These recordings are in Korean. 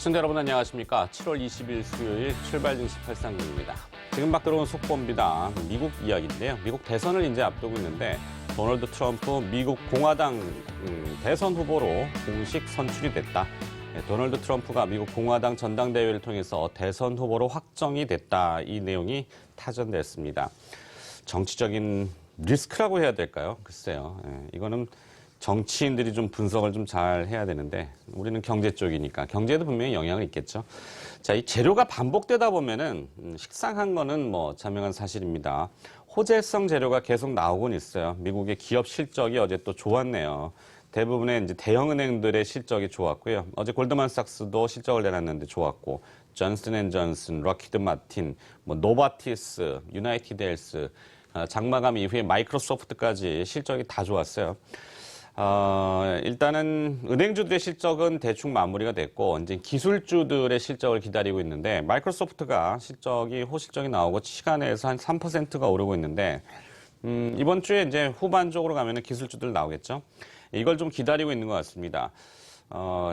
시청자 여러분 안녕하십니까. 7월 20일 수요일 출발 증시 팔상금입니다. 지금 막 들어온 속보입니다. 미국 이야기인데요. 미국 대선을 이제 앞두고 있는데 도널드 트럼프 미국 공화당 대선 후보로 공식 선출이 됐다. 도널드 트럼프가 미국 공화당 전당대회를 통해서 대선 후보로 확정이 됐다. 이 내용이 타전됐습니다. 정치적인 리스크라고 해야 될까요? 글쎄요. 이거는 정치인들이 좀 분석을 좀 잘 해야 되는데 우리는 경제 쪽이니까 경제에도 분명히 영향을 있겠죠. 자, 이 재료가 반복되다 보면은 식상한 거는 뭐 자명한 사실입니다. 호재성 재료가 계속 나오곤 있어요. 미국의 기업 실적이 어제 또 좋았네요. 대부분의 이제 대형 은행들의 실적이 좋았고요. 어제 골드만삭스도 실적을 내놨는데 좋았고, 존슨앤존슨, 럭히드 마틴, 뭐 노바티스, 유나이티드 헬스, 장마감 이후에 마이크로소프트까지 실적이 다 좋았어요. 일단은 은행주들의 실적은 대충 마무리가 됐고, 이제 기술주들의 실적을 기다리고 있는데, 마이크로소프트가 호실적이 나오고 시간에서 한 3%가 오르고 있는데, 이번 주에 이제 후반 쪽으로 가면은 기술주들 나오겠죠. 이걸 좀 기다리고 있는 것 같습니다.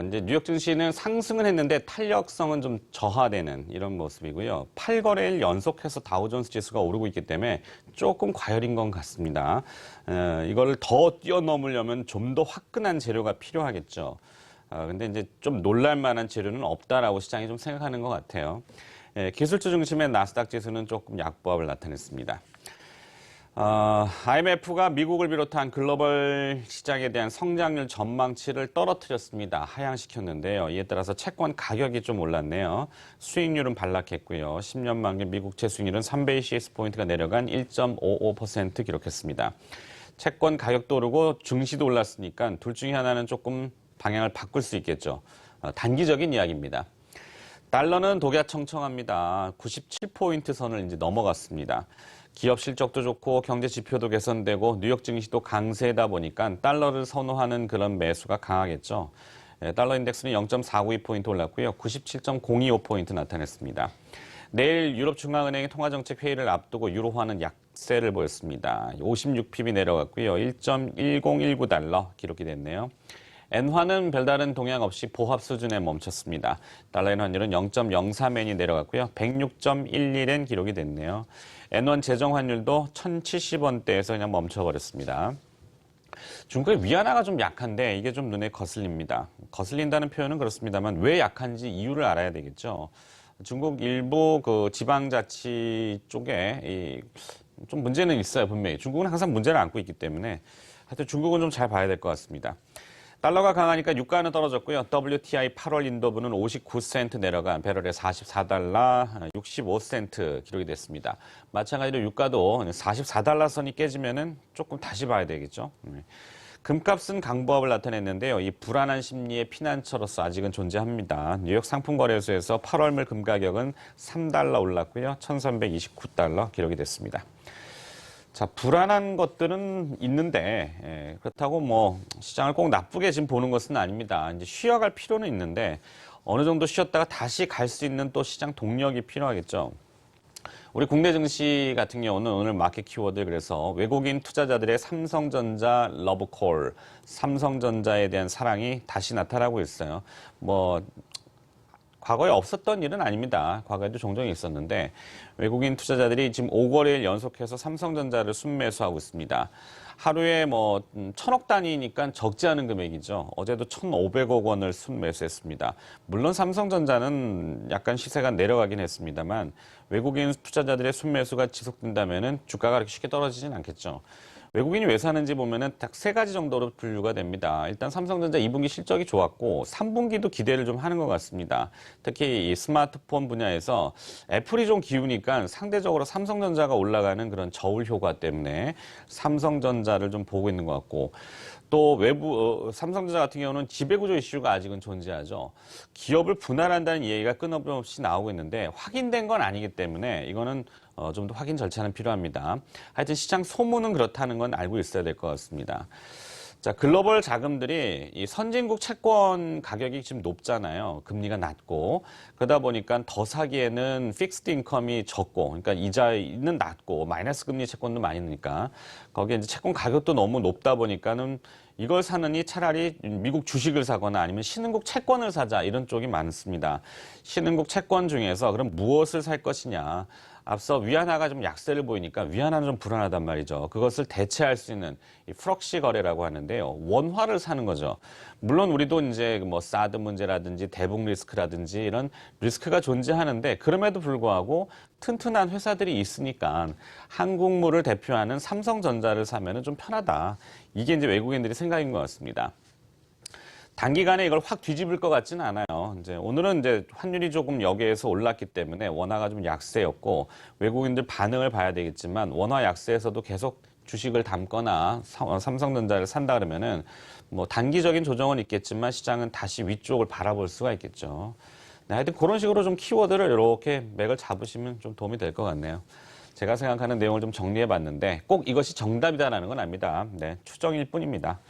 이제 뉴욕 증시는 상승은 했는데 탄력성은 좀 저하되는 이런 모습이고요. 8거래일 연속해서 다우존스 지수가 오르고 있기 때문에 조금 과열인 것 같습니다. 이걸 더 뛰어넘으려면 좀 더 화끈한 재료가 필요하겠죠. 근데 이제 좀 놀랄만한 재료는 없다라고 시장이 좀 생각하는 것 같아요. 기술주 중심의 나스닥 지수는 조금 약보합을 나타냈습니다. IMF가 미국을 비롯한 글로벌 시장에 대한 성장률 전망치를 떨어뜨렸습니다. 하향시켰는데요. 이에 따라서 채권 가격이 좀 올랐네요. 수익률은 반락했고요. 10년 만기 미국채 수익률은 3베이시스포인트가 내려간 1.55% 기록했습니다. 채권 가격도 오르고 증시도 올랐으니까 둘 중에 하나는 조금 방향을 바꿀 수 있겠죠. 단기적인 이야기입니다. 달러는 독야청청합니다. 97포인트 선을 이제 넘어갔습니다. 기업 실적도 좋고 경제 지표도 개선되고 뉴욕 증시도 강세다 보니까 달러를 선호하는 그런 매수가 강하겠죠. 달러 인덱스는 0.492포인트 올랐고요. 97.025포인트 나타냈습니다. 내일 유럽중앙은행이 통화정책 회의를 앞두고 유로화는 약세를 보였습니다. 56핍이 내려갔고요. 1.1019달러 기록이 됐네요. 엔화는 별다른 동향 없이 보합 수준에 멈췄습니다. 달러엔 환율은 0.03엔이 내려갔고요. 106.11엔 기록이 됐네요. 엔원 재정 환율도 1,070원대에서 그냥 멈춰버렸습니다. 중국의 위안화가 좀 약한데 이게 좀 눈에 거슬립니다. 거슬린다는 표현은 그렇습니다만 왜 약한지 이유를 알아야 되겠죠. 중국 일부 그 지방자치 쪽에 좀 문제는 있어요, 분명히. 중국은 항상 문제를 안고 있기 때문에 하여튼 중국은 좀 잘 봐야 될 것 같습니다. 달러가 강하니까 유가는 떨어졌고요. WTI 8월 인도분은 59센트 내려간 배럴에 44달러 65센트 기록이 됐습니다. 마찬가지로 유가도 44달러 선이 깨지면은 조금 다시 봐야 되겠죠. 금값은 강보합을 나타냈는데요. 이 불안한 심리의 피난처로서 아직은 존재합니다. 뉴욕 상품거래소에서 8월물 금 가격은 3달러 올랐고요. 1329달러 기록이 됐습니다. 자, 불안한 것들은 있는데, 그렇다고 뭐, 시장을 꼭 나쁘게 지금 보는 것은 아닙니다. 이제 쉬어갈 필요는 있는데, 어느 정도 쉬었다가 다시 갈 수 있는 또 시장 동력이 필요하겠죠. 우리 국내 증시 같은 경우는 오늘 마켓 키워드 그래서 외국인 투자자들의 삼성전자 러브콜, 삼성전자에 대한 사랑이 다시 나타나고 있어요. 뭐, 과거에 없었던 일은 아닙니다. 과거에도 종종 있었는데 외국인 투자자들이 지금 5거래일 연속해서 삼성전자를 순매수하고 있습니다. 하루에 뭐 1,000억 단위니까 적지 않은 금액이죠. 어제도 1,500억 원을 순매수했습니다. 물론 삼성전자는 약간 시세가 내려가긴 했습니다만 외국인 투자자들의 순매수가 지속된다면은 주가가 그렇게 쉽게 떨어지진 않겠죠. 외국인이 왜 사는지 보면은 딱 세 가지 정도로 분류가 됩니다. 일단 삼성전자 2분기 실적이 좋았고 3분기도 기대를 좀 하는 것 같습니다. 특히 이 스마트폰 분야에서 애플이 좀 기우니까 상대적으로 삼성전자가 올라가는 그런 저울 효과 때문에 삼성전자를 좀 보고 있는 것 같고 또 외부 삼성전자 같은 경우는 지배구조 이슈가 아직은 존재하죠. 기업을 분할한다는 이야기가 끊임없이 나오고 있는데 확인된 건 아니기 때문에 이거는 좀 더 확인 절차는 필요합니다. 하여튼 시장 소문은 그렇다는 건 알고 있어야 될 것 같습니다. 자, 글로벌 자금들이 이 선진국 채권 가격이 지금 높잖아요. 금리가 낮고. 그러다 보니까 더 사기에는 픽스드 인컴이 적고, 그러니까 이자는 낮고, 마이너스 금리 채권도 많이 넣으니까. 거기에 이제 채권 가격도 너무 높다 보니까는 이걸 사느니 차라리 미국 주식을 사거나 아니면 신흥국 채권을 사자 이런 쪽이 많습니다. 신흥국 채권 중에서 그럼 무엇을 살 것이냐. 앞서 위안화가 좀 약세를 보이니까 위안화는 좀 불안하단 말이죠. 그것을 대체할 수 있는 이 프록시 거래라고 하는데요. 원화를 사는 거죠. 물론 우리도 이제 뭐 사드 문제라든지 대북 리스크라든지 이런 리스크가 존재하는데 그럼에도 불구하고 튼튼한 회사들이 있으니까 한국물을 대표하는 삼성전자를 사면은 좀 편하다. 이게 이제 외국인들이 생각인 것 같습니다. 단기간에 이걸 확 뒤집을 것 같지는 않아요. 이제 오늘은 이제 환율이 조금 여기에서 올랐기 때문에 원화가 좀 약세였고 외국인들 반응을 봐야 되겠지만 원화 약세에서도 계속 주식을 담거나 삼성전자를 산다 그러면은 뭐 단기적인 조정은 있겠지만 시장은 다시 위쪽을 바라볼 수가 있겠죠. 네, 하여튼 그런 식으로 좀 키워드를 이렇게 맥을 잡으시면 좀 도움이 될 것 같네요. 제가 생각하는 내용을 좀 정리해 봤는데 꼭 이것이 정답이다라는 건 아닙니다. 네, 추정일 뿐입니다.